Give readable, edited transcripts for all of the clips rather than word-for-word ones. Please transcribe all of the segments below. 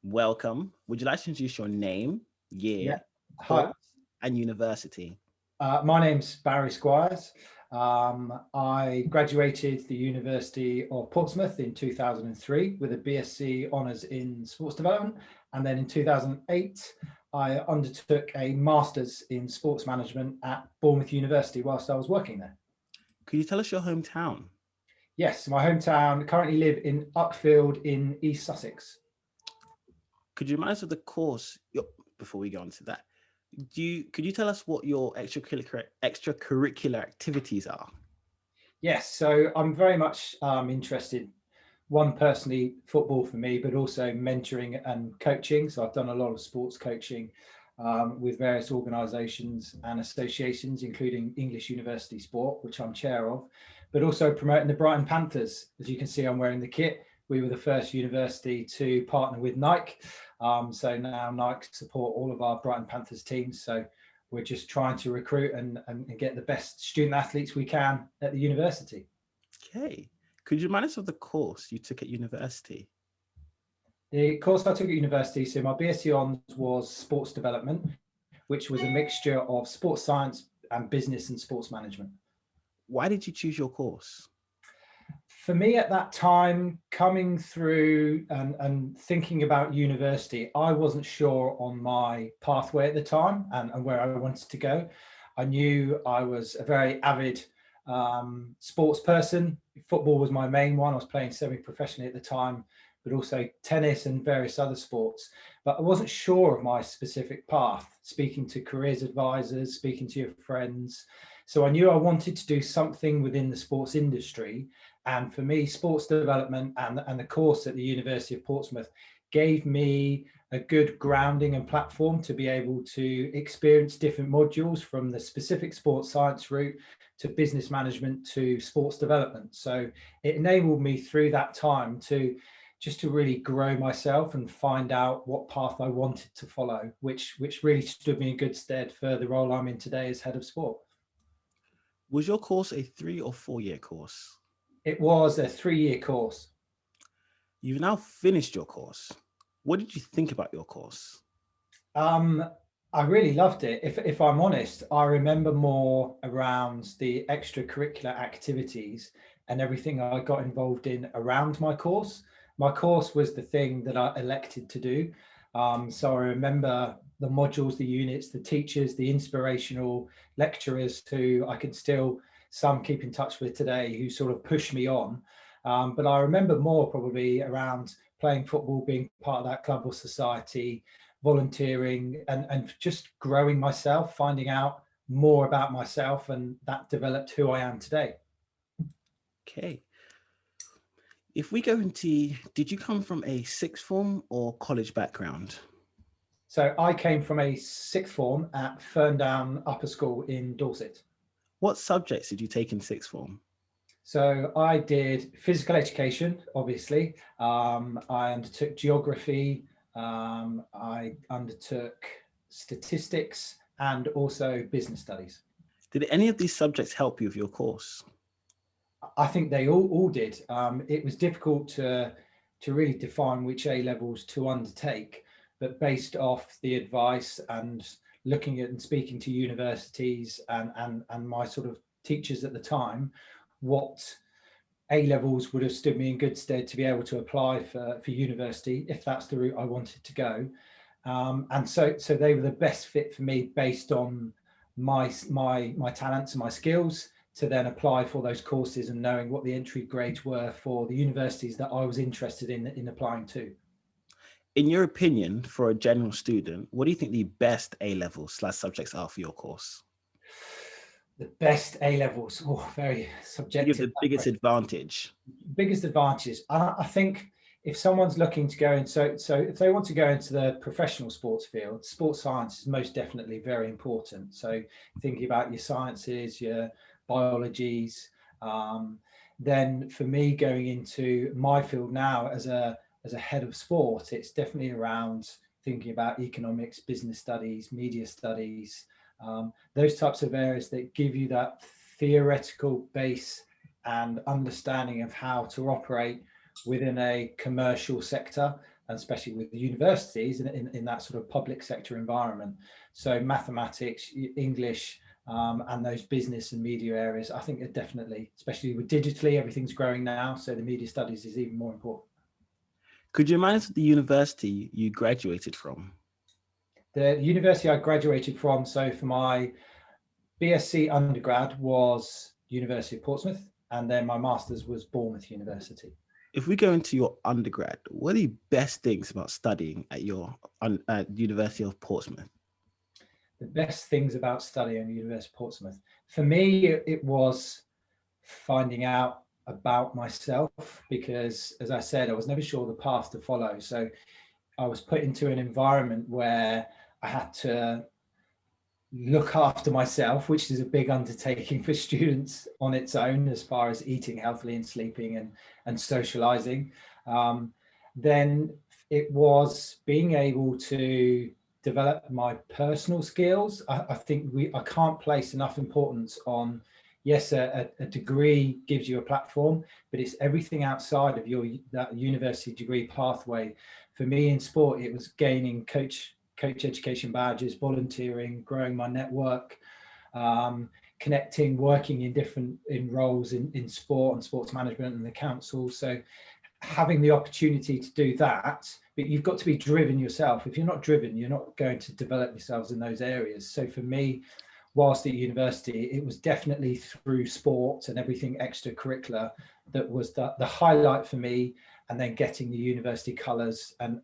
Welcome. Would you like to introduce your name, Yeah. year, Hi, course, and university? my name's Barry Squires. I graduated the University of Portsmouth in 2003 with a BSc Honours in Sports Development. And then in 2008, I undertook a Master's in Sports Management at Bournemouth University whilst I was working there. Could you tell us your hometown? Yes, my hometown, currently live in Uckfield in East Sussex. Could you remind us of the course? Before we go on to that, could you tell us what your extracurricular activities are? Yes, so I'm very much interested, one personally, football for me, but also mentoring and coaching. So I've done a lot of sports coaching with various organisations and associations, including English University Sport, which I'm chair of, but also promoting the Brighton Panthers. As you can see, I'm wearing the kit. We were the first university to partner with Nike. So now Nike support all of our Brighton Panthers teams. So we're just trying to recruit and get the best student athletes we can at the university. Okay. Could you remind us of the course you took at university? The course I took at university, so my BSc Honours was sports development, which was a mixture of sports science and business and sports management. Why did you choose your course? For me at that time, coming through and thinking about university, I wasn't sure on my pathway at the time and where I wanted to go. I knew I was a very avid sports person. Football was my main one. I was playing semi-professionally at the time, but also tennis and various other sports. But I wasn't sure of my specific path, speaking to careers advisors, speaking to your friends. So I knew I wanted to do something within the sports industry. And for me, sports development and the course at the University of Portsmouth gave me a good grounding and platform to be able to experience different modules, from the specific sports science route to business management to sports development. So it enabled me through that time to really grow myself and find out what path I wanted to follow, which really stood me in good stead for the role I'm in today as head of sport. Was your course a 3 or 4 year course? It was a 3-year course. You've now finished your course. What did you think about your course? I really loved it. If I'm honest, I remember more around the extracurricular activities and everything I got involved in around my course. My course was the thing that I elected to do. So I remember the modules, the units, the teachers, the inspirational lecturers who I can still some keep in touch with today, who sort of pushed me on. But I remember more probably around playing football, being part of that club or society, volunteering and just growing myself, finding out more about myself, and that developed who I am today. Okay. If we go into, did you come from a sixth form or college background? So I came from a sixth form at Ferndown Upper School in Dorset. What subjects did you take in sixth form? So I did physical education, obviously. I undertook geography. I undertook statistics and also business studies. Did any of these subjects help you with your course? I think they all did. It was difficult to really define which A levels to undertake, but based off the advice and looking at and speaking to universities and my sort of teachers at the time, what A levels would have stood me in good stead to be able to apply for university if that's the route I wanted to go. And so they were the best fit for me based on my talents and my skills, to then apply for those courses and knowing what the entry grades were for the universities that I was interested in applying to. In your opinion, for a general student, what do you think the best A-level/subjects are for your course? The best A levels, very subjective. The biggest advantage. Biggest advantages. I think if someone's looking to go in, so if they want to go into the professional sports field, sports science is most definitely very important. So thinking about your sciences, your biologies, then for me going into my field now as a head of sport, it's definitely around thinking about economics, business studies, media studies, those types of areas that give you that theoretical base and understanding of how to operate within a commercial sector, and especially with the universities in that sort of public sector environment. So mathematics, English, and those business and media areas, I think are definitely, especially with digitally, everything's growing now. So the media studies is even more important. Could you remind us of the university you graduated from? The university I graduated from, so for my BSc undergrad was University of Portsmouth, and then my master's was Bournemouth University. If we go into your undergrad, what are the best things about studying at your University of Portsmouth? The best things about studying at the University of Portsmouth, for me, it was finding out about myself, because as I said, I was never sure the path to follow. So I was put into an environment where I had to look after myself, which is a big undertaking for students on its own, as far as eating healthily and sleeping and socializing. Then it was being able to develop my personal skills. I think I can't place enough importance on, yes, a degree gives you a platform, but it's everything outside of that university degree pathway. For me in sport, it was gaining coach education badges, volunteering, growing my network, connecting, working in roles in sport and sports management and the council. So having the opportunity to do that, but you've got to be driven yourself. If you're not driven, you're not going to develop yourselves in those areas. So for me, whilst at university, it was definitely through sport and everything extracurricular that was the highlight for me, and then getting the university colours and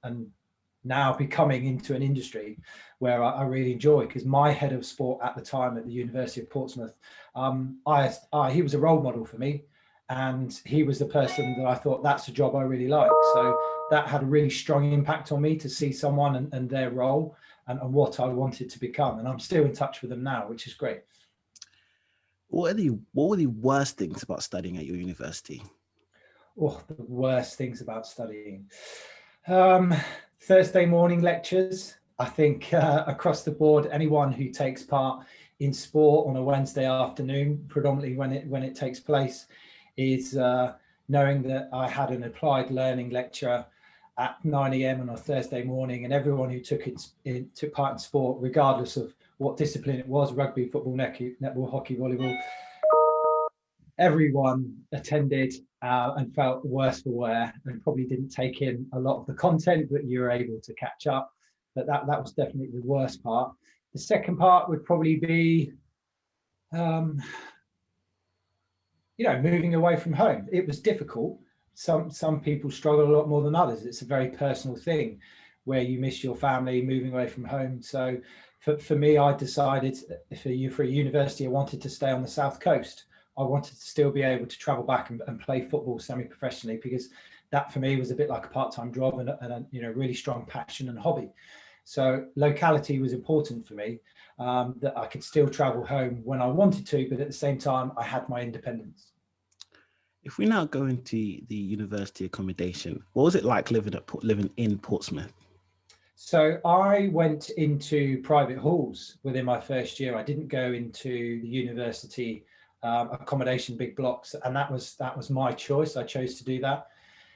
now becoming into an industry where I really enjoy, because my head of sport at the time at the University of Portsmouth, he was a role model for me, and he was the person that I thought, that's a job I really like. So that had a really strong impact on me, to see someone and their role and what I wanted to become. And I'm still in touch with them now, which is great. What were the worst things about studying at your university? Oh, the worst things about studying. Thursday morning lectures. I think across the board, anyone who takes part in sport on a Wednesday afternoon, predominantly when it takes place, is knowing that I had an applied learning lecture at 9 a.m. on a Thursday morning, and everyone who took part in sport, regardless of what discipline it was, rugby, football, netball, hockey, volleyball, everyone attended and felt worse for wear, and probably didn't take in a lot of the content, but you were able to catch up. But that was definitely the worst part. The second part would probably be, moving away from home. It was difficult. Some people struggle a lot more than others. It's a very personal thing where you miss your family, moving away from home. So for me, I decided for a university, I wanted to stay on the South Coast. I wanted to still be able to travel back and play football semi-professionally, because that for me was a bit like a part-time job and a really strong passion and hobby. So locality was important for me, that I could still travel home when I wanted to, but at the same time, I had my independence. If we now go into the university accommodation, what was it like living in Portsmouth? So I went into private halls within my first year. I didn't go into the university accommodation, big blocks, and that was my choice. I chose to do that.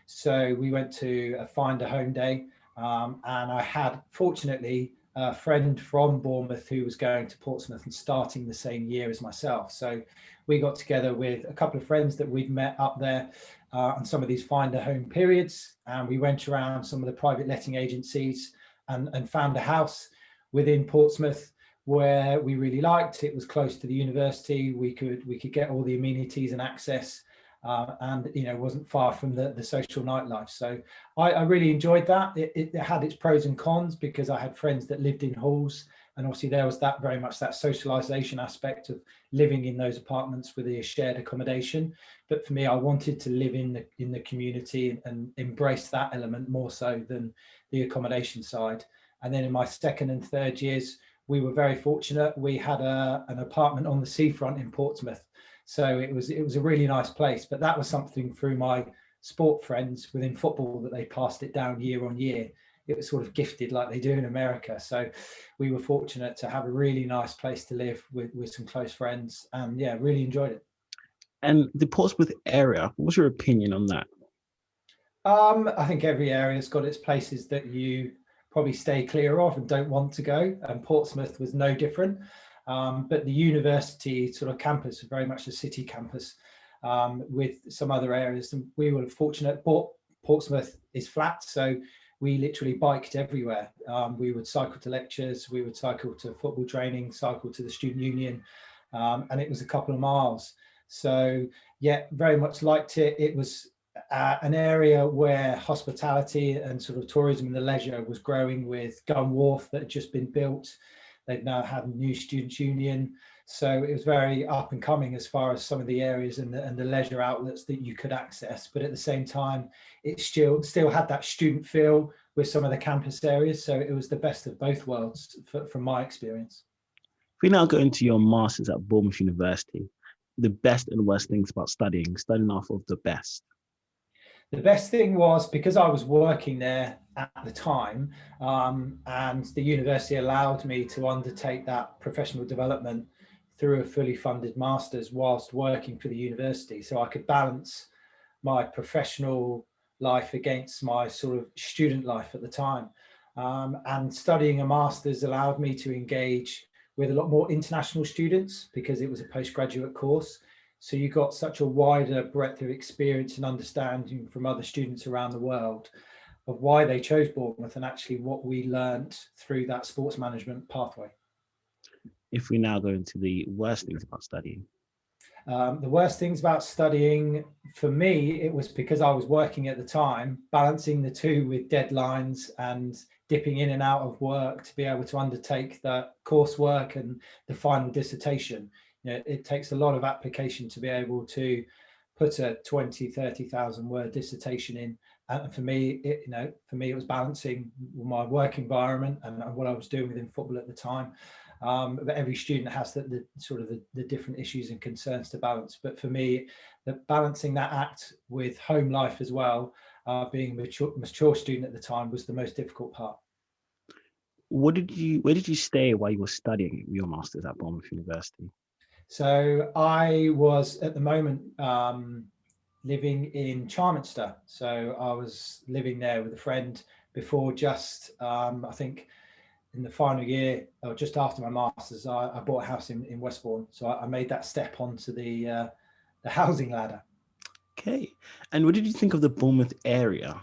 So we went to a find a home day, and I had, fortunately, a friend from Bournemouth who was going to Portsmouth and starting the same year as myself. So we got together with a couple of friends that we'd met up there on some of these find a home periods, and we went around some of the private letting agencies and found a house within Portsmouth where we really liked. It was close to the university. We could get all the amenities and access, and wasn't far from the social nightlife. So I really enjoyed that. It had its pros and cons, because I had friends that lived in halls, and obviously there was that very much that socialization aspect of living in those apartments with a shared accommodation. But for me, I wanted to live in the community and embrace that element more so than the accommodation side. And then in my second and third years, we were very fortunate. We had an apartment on the seafront in Portsmouth. So it was a really nice place. But that was something through my sport friends within football, that they passed it down year on year. It was sort of gifted like they do in America. So we were fortunate to have a really nice place to live with some close friends, and yeah, really enjoyed it. And the Portsmouth area, what was your opinion on that? I think every area's got its places that you probably stay clear of and don't want to go, and Portsmouth was no different. But the university sort of campus was very much a city campus, with some other areas. And we were fortunate, Portsmouth is flat, so we literally biked everywhere. We would cycle to lectures, we would cycle to football training, cycle to the student union, and it was a couple of miles. So yeah, very much liked it. It was an area where hospitality and sort of tourism and the leisure was growing, with Gun Wharf that had just been built. They've now had a new students union. So it was very up and coming as far as some of the areas and the leisure outlets that you could access. But at the same time, it still had that student feel with some of the campus areas. So it was the best of both worlds from my experience. If we now go into your master's at Bournemouth University, the best and worst things about starting off with the best. The best thing was, because I was working there at the time, and the university allowed me to undertake that professional development through a fully funded master's whilst working for the university. So I could balance my professional life against my sort of student life at the time. And studying a master's allowed me to engage with a lot more international students because it was a postgraduate course. So you got such a wider breadth of experience and understanding from other students around the world of why they chose Bournemouth and actually what we learned through that sports management pathway. If we now go into the worst things about studying. The worst things about studying, for me, it was because I was working at the time, balancing the two with deadlines and dipping in and out of work to be able to undertake the coursework and the final dissertation. It takes a lot of application to be able to put a 30,000 word dissertation in. And for me, it was balancing my work environment and what I was doing within football at the time. But every student has the sort of the different issues and concerns to balance. But for me, balancing that act with home life as well, being a mature student at the time, was the most difficult part. Where did you stay while you were studying your master's at Bournemouth University? So I was at the moment living in Charminster. So I was living there with a friend before just, I think, in the final year or just after my master's, I bought a house in Westbourne. So I made that step onto the housing ladder. Okay. And what did you think of the Bournemouth area?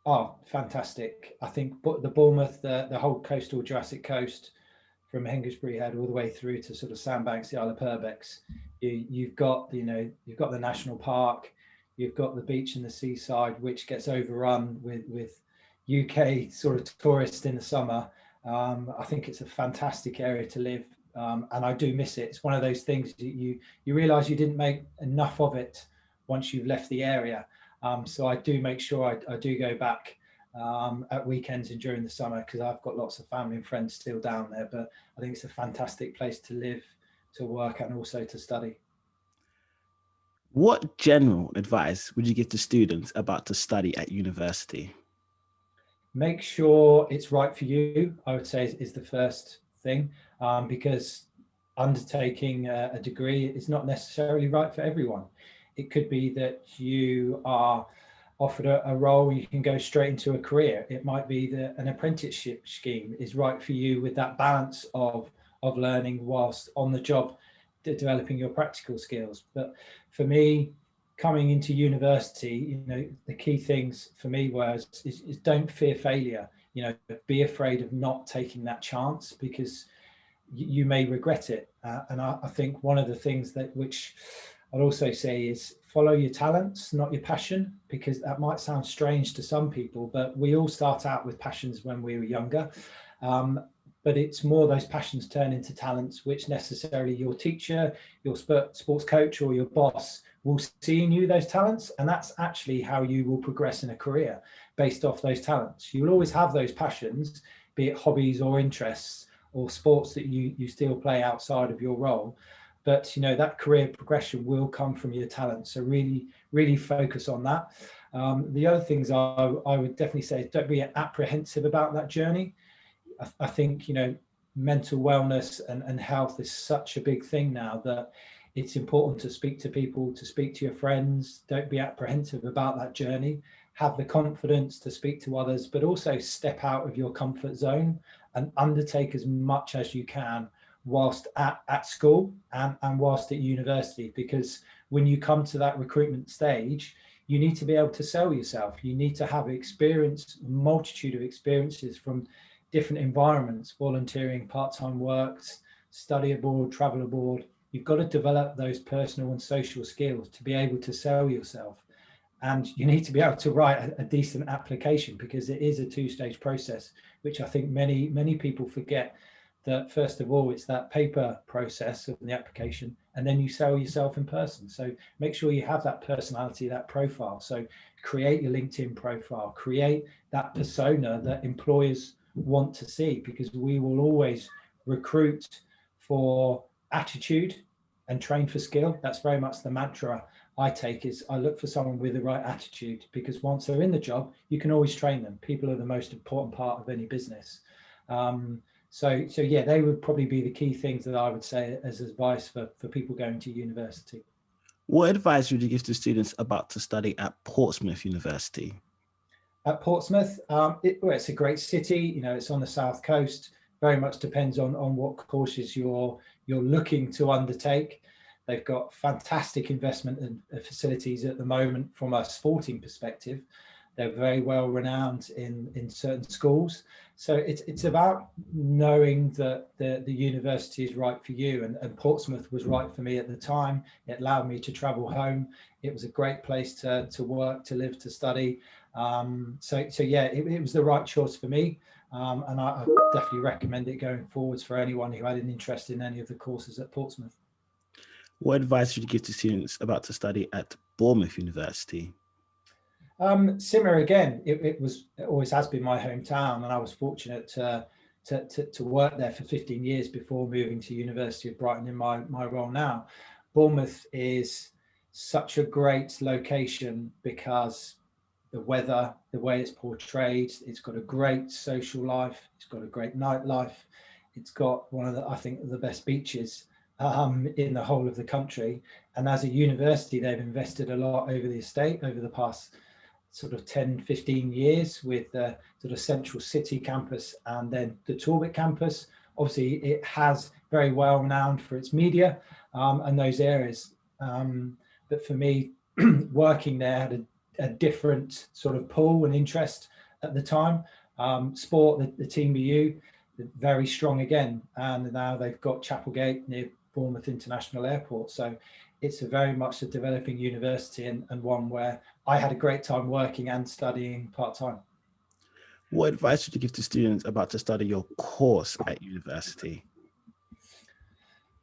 Oh, fantastic. I think the Bournemouth, the whole coastal Jurassic Coast, from Hengistbury Head all the way through to sort of Sandbanks, the Isle of Purbeck. You've got the national park, you've got the beach and the seaside, which gets overrun with UK sort of tourists in the summer. I think it's a fantastic area to live, and I do miss it. It's one of those things that you realise you didn't make enough of it once you've left the area. So I do make sure I do go back at weekends and during the summer, because I've got lots of family and friends still down there. But I think it's a fantastic place to live, to work, and also to study. What general advice would you give to students about to study at university? Make sure it's right for you, I would say, is the first thing, because undertaking a degree is not necessarily right for everyone. It could be that you are offered a role where you can go straight into a career. It might be that an apprenticeship scheme is right for you, with that balance of learning whilst on the job, developing your practical skills. But for me, coming into university, the key things for me is don't fear failure. Be afraid of not taking that chance, because you may regret it. And I think one of the things which I'd also say is follow your talents, not your passion, because that might sound strange to some people, but we all start out with passions when we were younger. But it's more those passions turn into talents, which necessarily your teacher, your sports coach, or your boss will see in you those talents. And that's actually how you will progress in a career, based off those talents. You will always have those passions, be it hobbies or interests or sports that you still play outside of your role. But that career progression will come from your talent. So really, really focus on that. The other things I would definitely say is don't be apprehensive about that journey. I think mental wellness and health is such a big thing now that it's important to speak to people, to speak to your friends. Don't be apprehensive about that journey, have the confidence to speak to others, but also step out of your comfort zone and undertake as much as you can whilst at school and whilst at university. Because when you come to that recruitment stage, you need to be able to sell yourself. You need to have experience, a multitude of experiences from different environments, volunteering, part-time works, study abroad, travel abroad. You've got to develop those personal and social skills to be able to sell yourself. And you need to be able to write a decent application, because it is a two-stage process, which I think many people forget, that first of all, it's that paper process of the application, and then you sell yourself in person. So make sure you have that personality, that profile. So create your LinkedIn profile, create that persona that employers want to see, because we will always recruit for attitude and train for skill. That's very much the mantra I take, is I look for someone with the right attitude, because once they're in the job, you can always train them. People are the most important part of any business. So yeah, they would probably be the key things that I would say as advice for people going to university. What advice would you give to students about to study at Portsmouth University? At Portsmouth, it's a great city. You know, it's on the south coast. Very much depends on what courses you're looking to undertake. They've got fantastic investment and facilities at the moment from a sporting perspective. They're very well renowned in certain schools. So it's about knowing that the university is right for you, and Portsmouth was right for me at the time. It allowed me to travel home. It was a great place to work, to live, to study. So yeah, it was the right choice for me. And I definitely recommend it going forwards for anyone who had an interest in any of the courses at Portsmouth. What advice would you give to students about to study at Bournemouth University? Similar again, it always has been my hometown, and I was fortunate to work there for 15 years before moving to University of Brighton in my role now. Bournemouth is such a great location because the weather, the way it's portrayed, it's got a great social life, it's got a great nightlife, it's got one of the, I think, the best beaches in the whole of the country. And as a university, they've invested a lot over the estate over the past sort of 10, 15 years with the sort of central city campus and then the Talbot campus. Obviously, it has very well renowned for its media and those areas. But for me, working there had a different sort of pull and interest at the time. Sport, the team BU, very strong again. And now they've got Chapelgate near Bournemouth International Airport. So it's a very much a developing university and one where I had a great time working and studying part-time. What advice would you give to students about to study your course at university?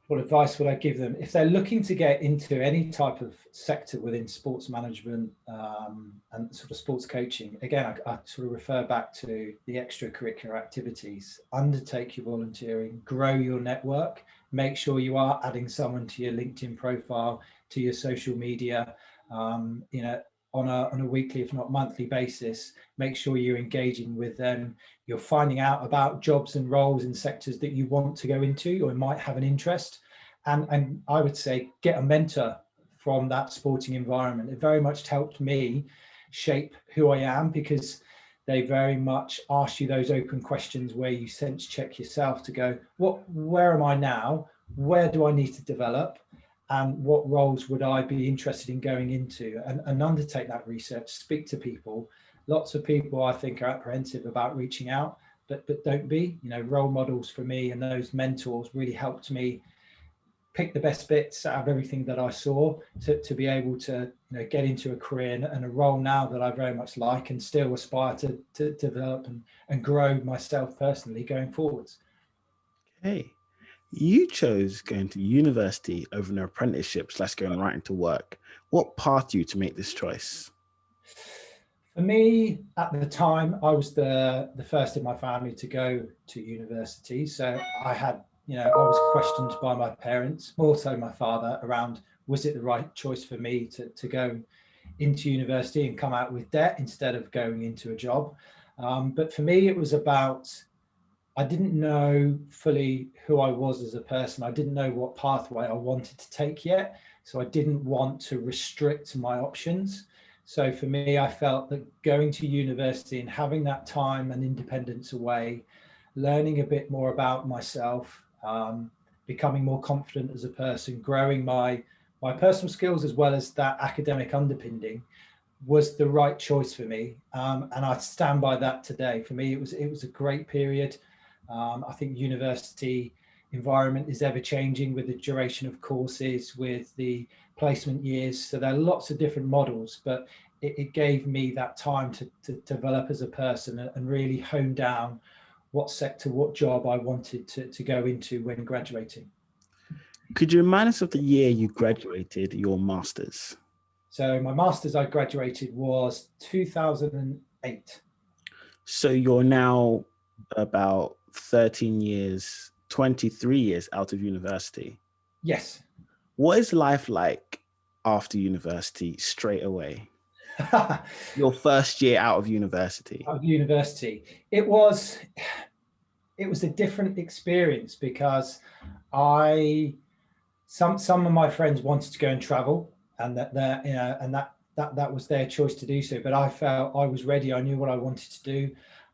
What advice would I give them? If they're looking to get into any type of sector within sports management and sort of sports coaching, again, I sort of refer back to the extracurricular activities. Undertake your volunteering, grow your network, make sure you are adding someone to your LinkedIn profile, to your social media, you know, on a weekly, if not monthly basis. Make sure you're engaging with them. You're finding out about jobs and roles in sectors that you want to go into or might have an interest. And I would say get a mentor from that sporting environment. It very much helped me shape who I am, because they very much ask you those open questions where you sense check yourself to go, where am I now? Where do I need to develop? And what roles would I be interested in going into, and undertake that research, speak to people. Lots of people I think are apprehensive about reaching out, but don't be. You know, role models for me and those mentors really helped me pick the best bits out of everything that I saw to be able to, you know, get into a career and a role now that I very much like and still aspire to develop and grow myself personally going forwards. Okay. You chose going to university over an apprenticeship / going right into work. What path you to make this choice? For me, at the time, I was the first in my family to go to university. So I had, you know, I was questioned by my parents, more so my father, around was it the right choice for me to go into university and come out with debt instead of going into a job. But for me, it was about, I didn't know fully who I was as a person. I didn't know what pathway I wanted to take yet. So I didn't want to restrict my options. So for me, I felt that going to university and having that time and independence away, learning a bit more about myself, becoming more confident as a person, growing my personal skills as well as that academic underpinning, was the right choice for me, and I stand by that today. For me, it was a great period. I think university environment is ever changing with the duration of courses, with the placement years. So there are lots of different models, but it gave me that time to develop as a person and really hone down what sector, what job I wanted to go into when graduating. Could you remind us of the year you graduated your master's? So my master's I graduated was 2008. So you're now about 13 years, 23 years out of university. Yes. What is life like after university straight away? Your first year out of university. Of university. It was a different experience because some of my friends wanted to go and travel, and that was their choice to do so. But I felt I was ready. I knew what I wanted to do,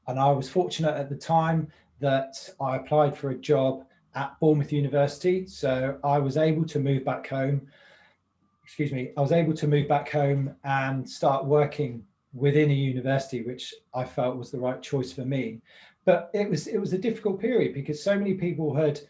and I was fortunate at the time that I applied for a job at Bournemouth University. So I was able to move back home. I was able to move back home and start working within a university, which I felt was the right choice for me. But it was a difficult period because so many people had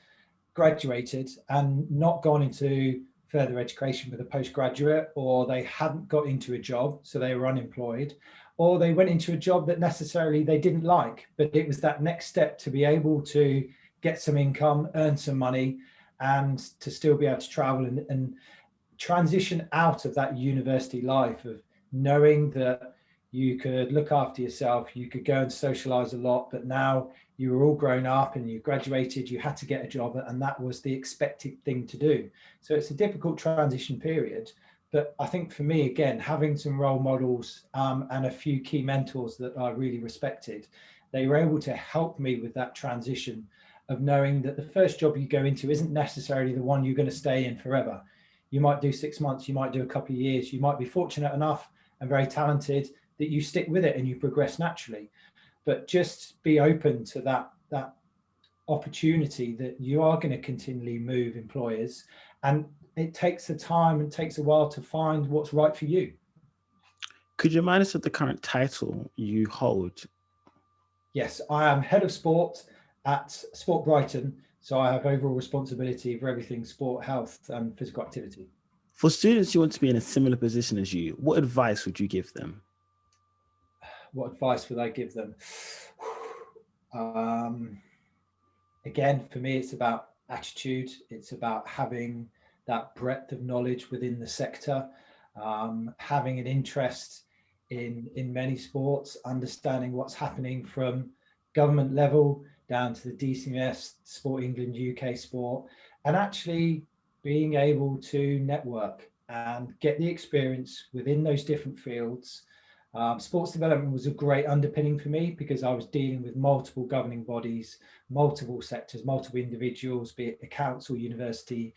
graduated and not gone into further education with a postgraduate, or they hadn't got into a job, so they were unemployed, or they went into a job that necessarily they didn't like, but it was that next step to be able to get some income, earn some money, and to still be able to travel and transition out of that university life of knowing that you could look after yourself, you could go and socialize a lot, but now you were all grown up and you graduated, you had to get a job, and that was the expected thing to do. So it's a difficult transition period. But I think for me, again, having some role models and a few key mentors that I really respected, they were able to help me with that transition of knowing that the first job you go into isn't necessarily the one you're going to stay in forever. You might do 6 months, you might do a couple of years, you might be fortunate enough and very talented that you stick with it and you progress naturally. But just be open to that opportunity that you are going to continually move employers, and it takes the time and takes a while to find what's right for you. Could you remind us of the current title you hold? Yes, I am head of sport at Sport Brighton. So I have overall responsibility for everything sport, health, and physical activity. For students who want to be in a similar position as you, what advice would you give them? What advice would I give them? Again, for me, it's about attitude. It's about having that breadth of knowledge within the sector, having an interest in many sports, understanding what's happening from government level down to the DCMS, Sport England, UK Sport, and actually being able to network and get the experience within those different fields. Sports development was a great underpinning for me because I was dealing with multiple governing bodies, multiple sectors, multiple individuals, be it the council, university,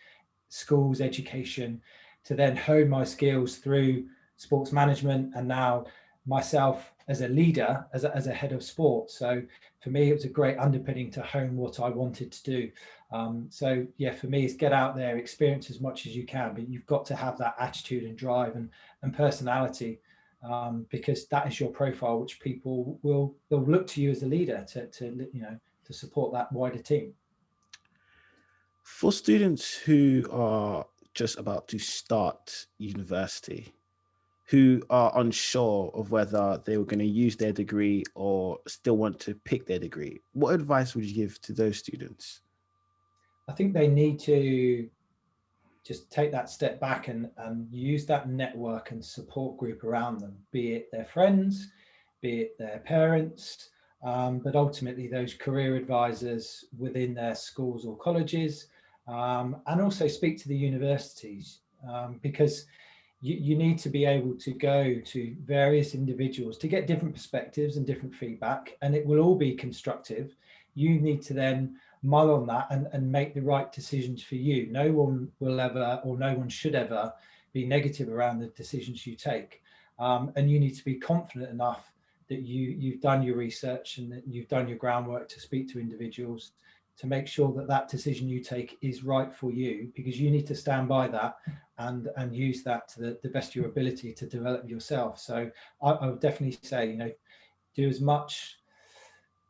schools, education, to then hone my skills through sports management and now myself as a leader, as a head of sport. So for me, it was a great underpinning to hone what I wanted to do. So yeah, for me, it's get out there, experience as much as you can, but you've got to have that attitude and drive and personality, because that is your profile, which people they'll look to you as a leader to support that wider team. For students who are just about to start university, who are unsure of whether they were going to use their degree or still want to pick their degree, what advice would you give to those students? I think they need to just take that step back and use that network and support group around them, be it their friends, be it their parents, but ultimately those career advisors within their schools or colleges, and also speak to the universities, because you need to be able to go to various individuals to get different perspectives and different feedback, and it will all be constructive. You need to then mull on that and make the right decisions for you. No one will ever, or no one should ever be negative around the decisions you take. And you need to be confident enough that you've done your research and that you've done your groundwork to speak to individuals to make sure that that decision you take is right for you, because you need to stand by that and use that to the best of your ability to develop yourself. So I would definitely say, do as much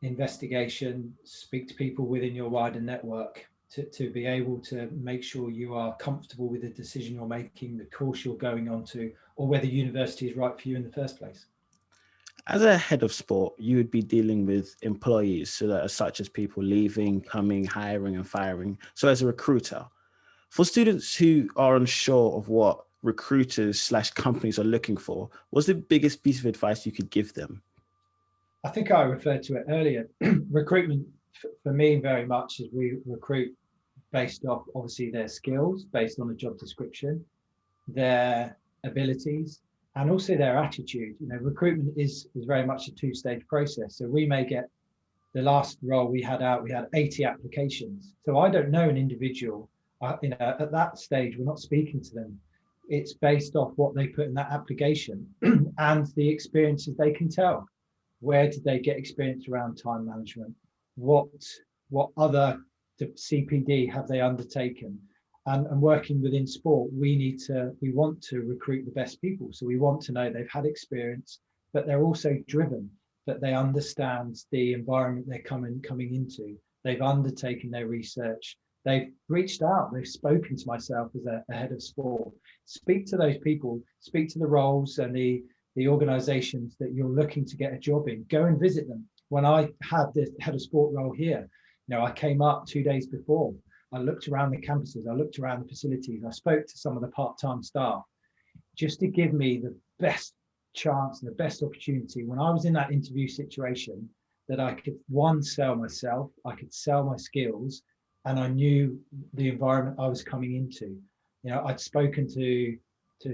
investigation, speak to people within your wider network to be able to make sure you are comfortable with the decision you're making, the course you're going on to, or whether university is right for you in the first place. As a head of sport, you would be dealing with employees, so that such as people leaving, coming, hiring, and firing. So as a recruiter, for students who are unsure of what recruiters/companies are looking for, what's the biggest piece of advice you could give them? I think I referred to it earlier. Recruitment for me very much is we recruit based off obviously their skills, based on a job description, their abilities, and also their attitude. Recruitment is very much a two-stage process. So we may get the last role we had out, we had 80 applications. So I don't know an individual. At that stage, we're not speaking to them. It's based off what they put in that application and the experiences they can tell. Where did they get experience around time management? What other CPD have they undertaken? And working within sport, we want to recruit the best people. So we want to know they've had experience, but they're also driven, that they understand the environment they're coming into. They've undertaken their research. They've reached out. They've spoken to myself as a head of sport. Speak to those people. Speak to the roles and the organizations that you're looking to get a job in. Go and visit them. When I had this head of sport role here, I came up 2 days before. I looked around the campuses. I looked around the facilities. I spoke to some of the part-time staff just to give me the best chance and the best opportunity when I was in that interview situation, that I could, one, sell myself, I could sell my skills, and I knew the environment I was coming into. I'd spoken to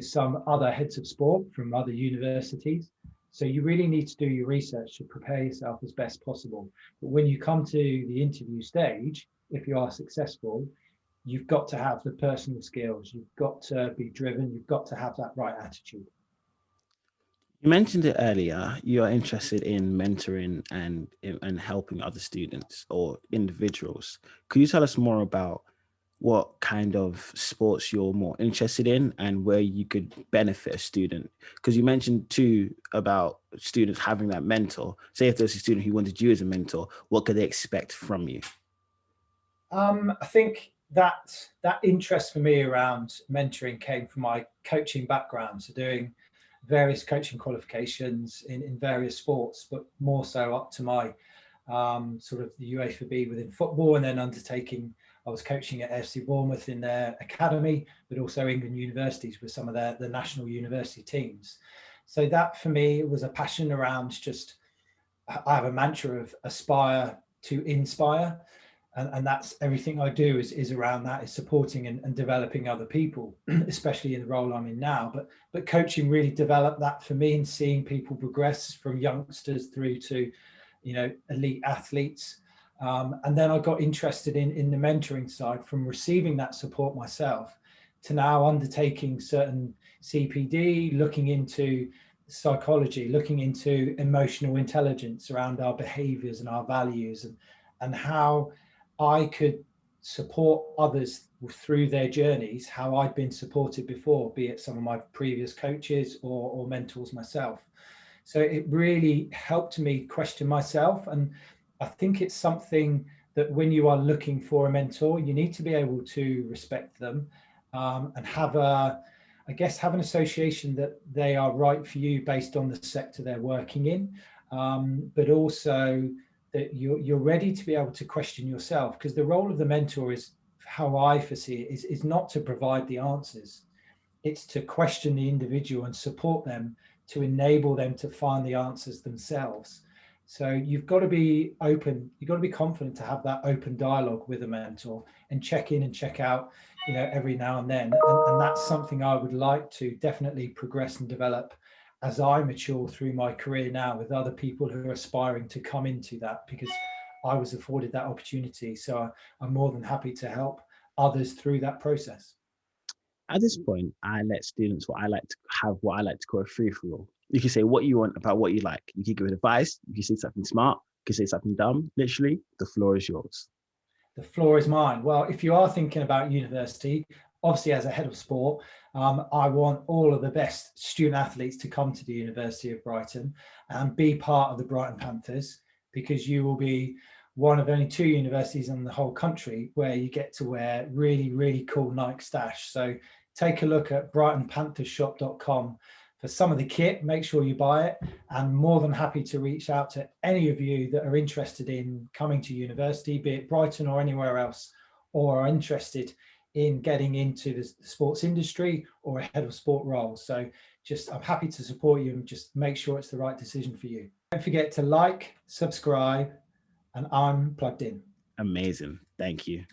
some other heads of sport from other universities. So you really need to do your research to prepare yourself as best possible. But when you come to the interview stage, if you are successful, you've got to have the personal skills. You've got to be driven. You've got to have that right attitude. You mentioned it earlier. You are interested in mentoring and helping other students or individuals. Could you tell us more about what kind of sports you're more interested in and where you could benefit a student? Because you mentioned too about students having that mentor. Say if there's a student who wanted you as a mentor, what could they expect from you? I think that interest for me around mentoring came from my coaching background, so doing various coaching qualifications in various sports, but more so up to my sort of the UEFA B within football, and then I was coaching at FC Bournemouth in their academy, but also England universities with some of the national university teams. So that for me was a passion around I have a mantra of aspire to inspire. And that's everything I do is around that, is supporting and developing other people, especially in the role I'm in now. But coaching really developed that for me, and seeing people progress from youngsters through to, elite athletes. And then I got interested in the mentoring side, from receiving that support myself to now undertaking certain CPD, looking into psychology, looking into emotional intelligence around our behaviors and our values, and how I could support others through their journeys, how I'd been supported before, be it some of my previous coaches or mentors myself. So it really helped me question myself. And I think it's something that when you are looking for a mentor, you need to be able to respect them, and have an association that they are right for you based on the sector they're working in, but also that you're ready to be able to question yourself, because the role of the mentor is, how I foresee it, is not to provide the answers. It's to question the individual and support them to enable them to find the answers themselves. So you've got to be open, you've got to be confident to have that open dialogue with a mentor and check in and check out, every now and then. And that's something I would like to definitely progress and develop as I mature through my career now, with other people who are aspiring to come into that, because I was afforded that opportunity. So I'm more than happy to help others through that process. At this point, I let students what I like to call a free for all. You can say what you want about what you like. You can give advice. You can say something smart. You can say something dumb. Literally, the floor is yours. The floor is mine. Well, if you are thinking about university, obviously as a head of sport, I want all of the best student athletes to come to the University of Brighton and be part of the Brighton Panthers, because you will be one of only 2 universities in the whole country where you get to wear really, really cool Nike stash. So take a look at brightonpanthershop.com for some of the kit. Make sure you buy it. I'm more than happy to reach out to any of you that are interested in coming to university, be it Brighton or anywhere else, or are interested in getting into the sports industry or a head of sport role. So I'm happy to support you, and just make sure it's the right decision for you. Don't forget to like, subscribe, and I'm plugged in. Amazing. Thank you.